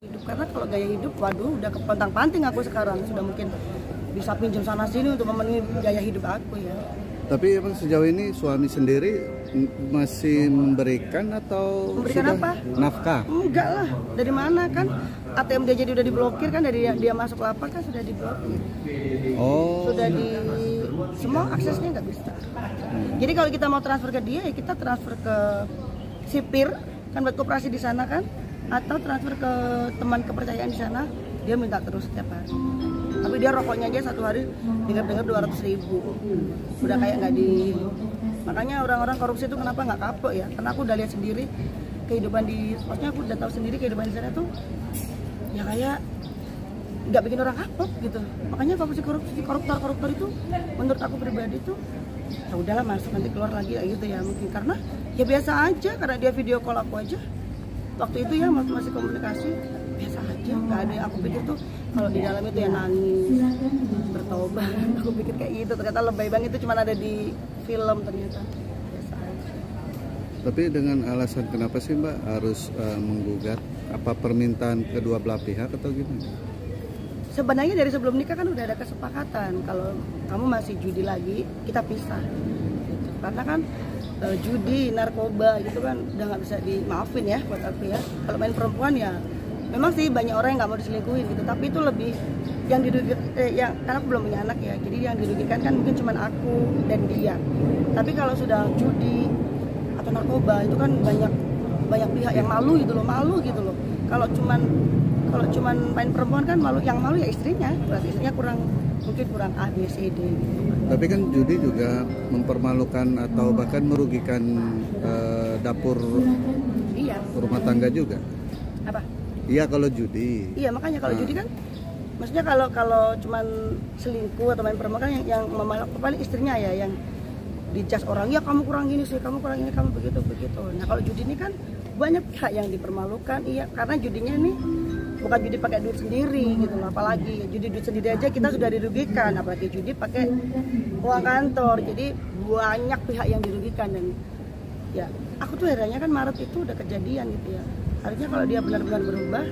Karena kalau gaya hidup, waduh, udah kepontang-panting aku sekarang. Sudah mungkin bisa pinjam sana sini untuk memenuhi gaya hidup aku ya. Tapi emang sejauh ini suami sendiri masih memberikan atau memberikan sudah apa? Nafkah? Enggak lah, dari mana kan? ATM dia jadi udah diblokir kan, dari dia masuk lapak kan sudah diblokir. Oh. Sudah semua aksesnya nggak bisa. Jadi kalau kita mau transfer ke dia, ya kita transfer ke sipir kan buat koperasi di sana kan, atau transfer ke teman kepercayaan di sana, dia minta terus setiap hari. Tapi dia rokoknya aja satu hari dengar-dengar 200.000. Udah kayak nggak di. Makanya orang-orang korupsi itu kenapa nggak kapok ya? Karena aku udah lihat sendiri kehidupan maksudnya aku udah tahu sendiri kehidupan di sana tuh ya kayak nggak bikin orang kapok gitu. Makanya koruptor itu menurut aku pribadi tuh ya udahlah, masuk nanti keluar lagi ya gitu ya, mungkin karena ya biasa aja, karena dia video call aku aja waktu itu ya, masih komunikasi biasa aja, nggak ada yang aku pikir tuh kalau di dalam itu ya nangis bertobat. Aku pikir kayak gitu, ternyata lebay banget, itu cuma ada di film, ternyata biasa aja. Tapi dengan alasan kenapa sih Mbak harus menggugat? Apa permintaan kedua belah pihak atau gimana? Sebenarnya dari sebelum nikah kan udah ada kesepakatan kalau kamu masih judi lagi, kita pisah gitu. Karena kan judi, narkoba gitu kan udah nggak bisa dimaafin ya buat aku ya. Kalau main perempuan ya memang sih banyak orang yang nggak mau diselingkuhin gitu, tapi itu lebih yang dirugikan, karena aku belum punya anak ya, jadi yang dirugikan kan mungkin cuma aku dan dia. Tapi kalau sudah judi atau narkoba itu kan banyak pihak yang malu gitu loh. Kalau cuman main perempuan kan yang malu ya istrinya, berarti istrinya mungkin kurang A, B, C, D gitu. Tapi kan judi juga mempermalukan atau bahkan merugikan dapur rumah tangga juga. Apa? Iya kalau judi. Iya makanya kalau judi kan, maksudnya kalau cuman selingkuh atau main perempuan kan yang memalak paling istrinya ya, yang dijas orang, ya kamu kurang gini sih, kamu kurang ini, kamu begitu. Nah kalau judi ini kan banyak pihak yang dipermalukan, iya, karena judinya nih bukan judi pakai duit sendiri gitu loh, apalagi judi duit sendiri aja kita sudah dirugikan, apalagi judi pakai uang kantor, jadi banyak pihak yang dirugikan. Dan ya aku tuh herannya kan Maret itu udah kejadian gitu ya, harusnya kalau dia benar-benar berubah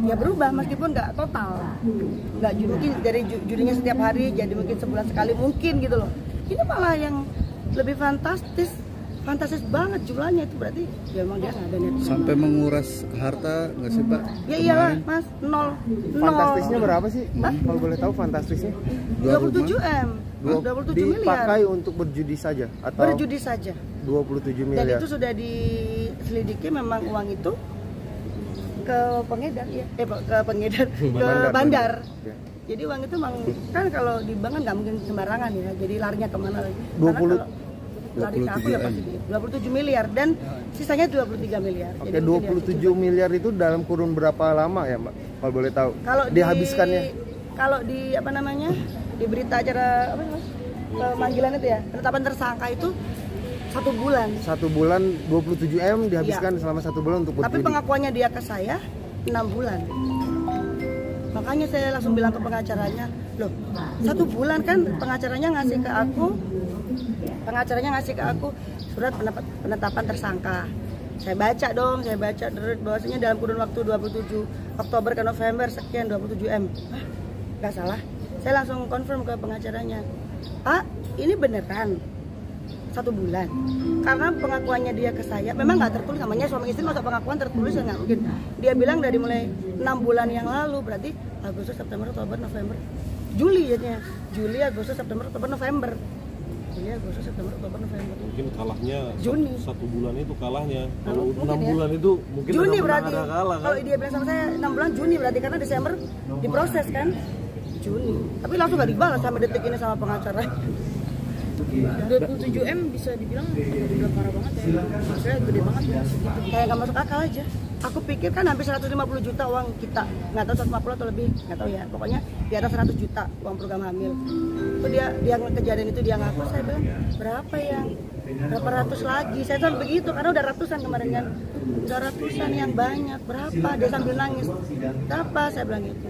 ya berubah, meskipun nggak total, nggak mungkin dari judinya setiap hari jadi mungkin sebulan sekali mungkin gitu loh. Ini malah yang lebih fantastis banget jualannya, itu berarti ya emang dia nggak ada niat sampai menguras harta nggak sih Pak? Ya iyalah Mas, nol. Fantastisnya berapa sih? Kalau boleh tahu fantastisnya? 27M, 27 miliar. Dipakai untuk berjudi saja atau? Berjudi saja. 27 miliar. Dan itu sudah diselidiki, memang uang itu ke pengedar ya, ke bandar. Ya. Jadi uang itu memang kan kalau di bank kan nggak mungkin sembarangan ya, jadi larinya kemana lagi? 27 ya pasti 27 miliar dan sisanya 23 miliar. Oke, 27 miliar itu dalam kurun berapa lama ya Mbak? Kalau boleh tahu. Kalau dihabiskannya? Kalau di apa namanya? Di berita acara apa Mas? Pemanggilan itu ya, penetapan tersangka itu 1 bulan. 1 bulan 27M dihabiskan selama 1 bulan untuk berjudi. Tapi pengakuannya dia ke saya 6 bulan. Makanya saya langsung bilang ke pengacaranya, loh 1 bulan kan pengacaranya ngasih ke aku surat penetapan tersangka. Saya baca bahwasanya dalam kurun waktu 27 Oktober ke November sekian 27M. Nggak salah. Saya langsung konfirm ke pengacaranya, Pak, ini beneran 1 bulan? Karena pengakuannya dia ke saya memang nggak tertulis, namanya suami istri masa pengakuan tertulis ya nggak mungkin. Dia bilang dari mulai 6 bulan yang lalu, berarti Agustus, September, Oktober, November, Juli jadinya. Juli, Agustus, September, Oktober, November. Juli, Agustus, September, Oktober, November. Mungkin kalahnya Juni. Satu bulan itu kalahnya. Kalau Mungkin 6 ya. bulan itu mungkin Juni ada berarti. ada kalah kan. Kalau dia bilang sama saya 6 bulan Juni berarti, karena Desember diproses kan. Juni. Tapi langsung nggak dibalas sampai detik ini sama pengacara. 27M bisa dibilang udah parah banget ya, maksudnya gede banget ya segitu. Kayak nggak masuk akal aja. Aku pikir kan hampir 150 juta uang kita, nggak tahu 150 atau lebih, nggak tahu ya. Pokoknya di atas 100 juta uang program hamil. Itu dia kejadian itu dia ngaku, saya bilang berapa ratus lagi. Saya sampai begitu karena udah ratusan kemarin kan, udah ratusan yang banyak. Berapa? Dia sambil nangis. Berapa? Saya bilang gitu.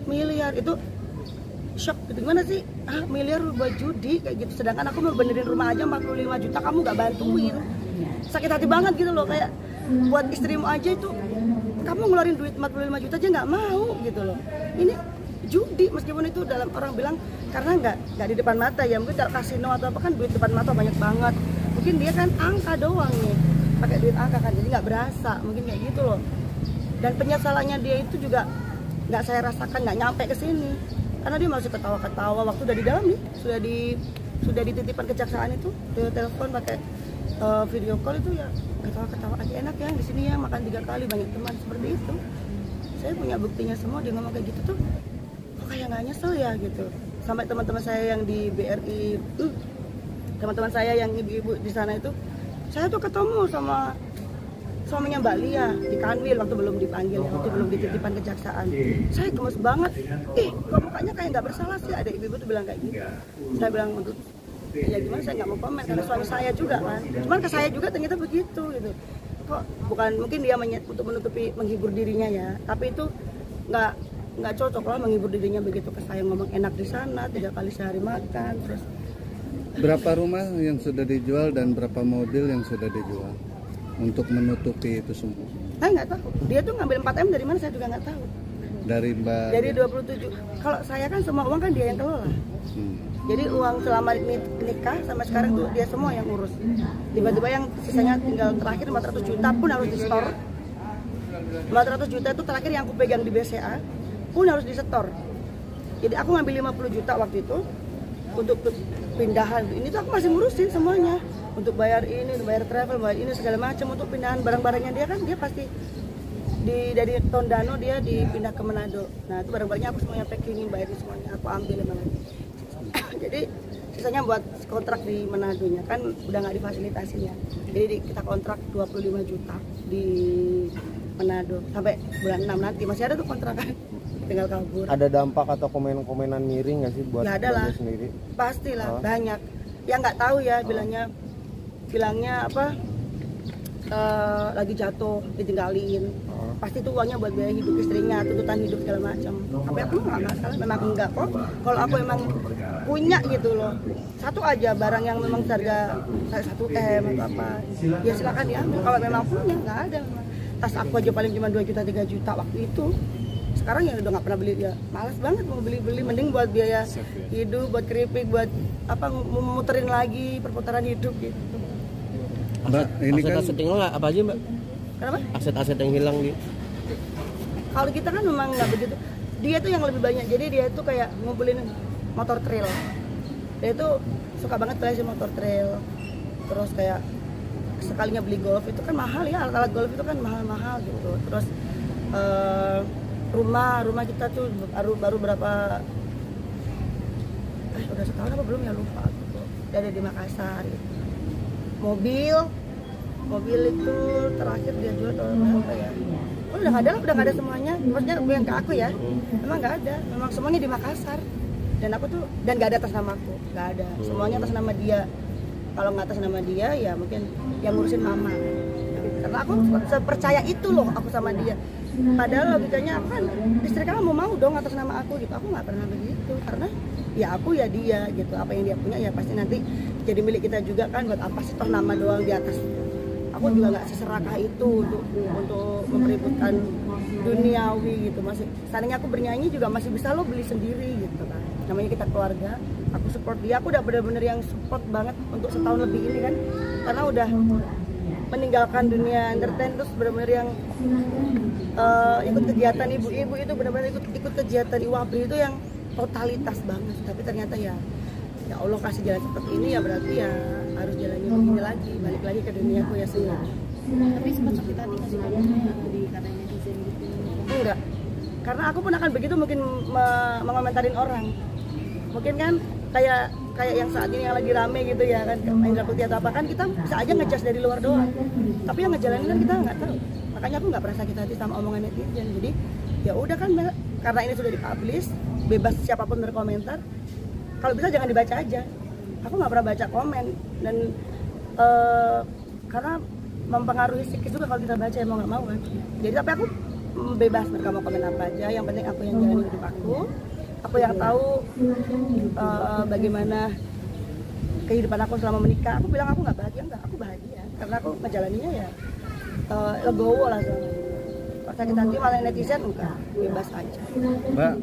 Miliar itu. Shock gitu, gimana sih? Miliar buat judi kayak gitu, sedangkan aku mau benerin rumah aja 45 juta, kamu gak bantuin. Sakit hati banget gitu loh, kayak buat istrimu aja itu kamu ngeluarin duit 45 juta aja nggak mau gitu loh. Ini judi, meskipun itu dalam orang bilang karena nggak di depan mata ya, mungkin kalau kasino atau apa kan duit depan mata banyak banget, mungkin dia kan angka doang nih, pakai duit angka kan, jadi nggak berasa, mungkin kayak gitu loh. Dan penyesalannya dia itu juga nggak saya rasakan, nggak nyampe ke sini, karena dia masih ketawa-ketawa waktu udah di dalam nih, sudah dititipkan kejaksaan itu, dia telepon pakai video call itu ya ketawa-ketawa aja, enak ya di sini ya, makan 3 kali, banyak teman, seperti itu. Saya punya buktinya semua, dia ngomong kayak gitu tuh kok kayak nggak nyesel ya gitu. Sampai teman-teman saya yang di BRI, teman-teman saya yang ibu-ibu di sana itu, saya tuh ketemu sama suaminya Mbak Lia di Kanwil waktu belum dipanggil, waktu belum dititipkan kejaksaan. Saya gemes banget, kok mukanya kayak nggak bersalah sih, ada ibu-ibu tuh bilang kayak gitu. Saya bilang untuk ya gimana, saya nggak mau komen karena suami saya juga kan, cuman ke saya juga ternyata begitu gitu. Kok bukan, mungkin dia untuk menutupi, menghibur dirinya ya, tapi itu nggak cocok lah menghibur dirinya begitu ke saya, ngomong enak di sana 3 kali sehari makan. Terus berapa rumah yang sudah dijual dan berapa mobil yang sudah dijual untuk menutupi itu semua? saya nggak tahu, dia tuh ngambil 4M dari mana saya juga nggak tahu. Dari Mbak? Dari 27. Kalau saya kan semua uang kan dia yang kelola. Jadi uang selama nikah sampai sekarang tuh dia semua yang urus. Tiba-tiba yang sisanya tinggal terakhir 400 juta pun harus di-store. 400 juta itu terakhir yang aku pegang di BCA pun harus di-store. Jadi aku ngambil 50 juta waktu itu untuk pindahan. Ini tuh aku masih ngurusin semuanya. Untuk bayar ini, untuk bayar travel, bayar ini segala macam, untuk pindahan barang-barangnya dia kan dia pasti dari Tondano dia dipindah ke Manado. Nah itu barang-barangnya aku semuanya packing, bayarin semuanya, aku ambil mana. Jadi sisanya buat kontrak di Manadonya kan udah nggak difasilitasin ya. Jadi kita kontrak 25 juta di Manado sampai bulan 6 nanti masih ada tuh kontrakan. Tinggal kabur. Ada dampak atau komen-komenan miring nggak sih buat ya, ada lah. sendiri? Pastilah banyak. Yang nggak tahu ya bilangnya apa lagi jatuh ditinggalin. Pasti itu uangnya buat biaya hidup istrinya, tuntutan hidup segala macam. Tapi aku nggak masalah, memang enggak kok. Kalau aku emang punya gitu loh, satu aja barang yang memang harga 1M atau apa, ya silakan diambil. Kalau memang punya, nggak ada memang. Tas aku aja paling cuma 2 juta 3 juta waktu itu. Sekarang ya udah nggak pernah beli, ya malas banget mau beli, mending buat biaya hidup, buat keripik, buat apa, muterin lagi perputaran hidup gitu. Mbak, ini kan aset yang hilang apa aja Mbak? Kenapa? Aset-aset yang hilang di. Kalau kita kan memang nggak begitu. Dia tuh yang lebih banyak. Jadi dia tuh kayak ngumpulin motor trail. Dia tuh suka banget beli motor trail. Terus kayak sekalinya beli golf itu kan mahal ya, alat-alat golf itu kan mahal-mahal gitu. Terus rumah kita tuh baru berapa? Udah setahun apa belum ya, lupa. Gitu. Dia ada di Makassar. Gitu. Mobil itu terakhir dia jual tahun berapa ya? Udah nggak ada semuanya. Maksudnya yang ke aku ya, memang nggak ada. Memang semuanya di Makassar. Dan aku tuh nggak ada atas nama aku, nggak ada. Semuanya atas nama dia. Kalau nggak atas nama dia ya mungkin yang ngurusin mama. Karena aku percaya itu loh aku sama dia. Padahal logikanya kan istri kamu mau dong atas nama aku gitu. Aku nggak pernah begitu karena ya aku ya dia gitu. Apa yang dia punya ya pasti nanti jadi milik kita juga kan. Buat apa sih toh nama doang di atas. Aku juga nggak seserakah itu untuk mempeributkan duniawi gitu. Masih seandainya aku bernyanyi juga masih bisa lo beli sendiri gitu kan. Namanya kita keluarga. Aku support dia. Aku udah bener-bener yang support banget untuk setahun lebih ini kan. Karena udah meninggalkan dunia entertain, terus benar-benar yang ikut kegiatan ibu-ibu itu, benar-benar ikut kegiatan Iwabri itu yang totalitas banget. Tapi ternyata ya Allah kasih jalan seperti ini ya, berarti ya harus jalannya begini lagi, balik lagi ke duniaku ya sendiri. Tapi sempat sakit hati nggak sih kalau dikatain netizen gitu? Enggak, karena aku pun akan begitu mungkin mengomentarin orang. Mungkin kan kayak yang saat ini yang lagi rame gitu ya kan, Indra Putih atau apa kan, kita bisa aja ngejudge dari luar doang. Tapi yang ngejalanin kan kita nggak tahu. Makanya aku nggak pernah sakit hati sama omongan netizen. Jadi ya udah kan, karena ini sudah dipublish, bebas siapapun berkomentar. Kalau bisa jangan dibaca aja. Aku nggak pernah baca komen dan karena mempengaruhi psikis juga kalau kita baca, ya mau nggak mau kan. Jadi tapi aku bebas, mereka mau komen apa aja. Yang penting aku yang jalani hidup aku yang tahu bagaimana kehidupan aku selama menikah. Aku bilang aku nggak bahagia, enggak, aku bahagia karena aku menjalaninya ya legowo lah selama ini. Kalau sakit hati malah netizen enggak, bebas aja. Mbak,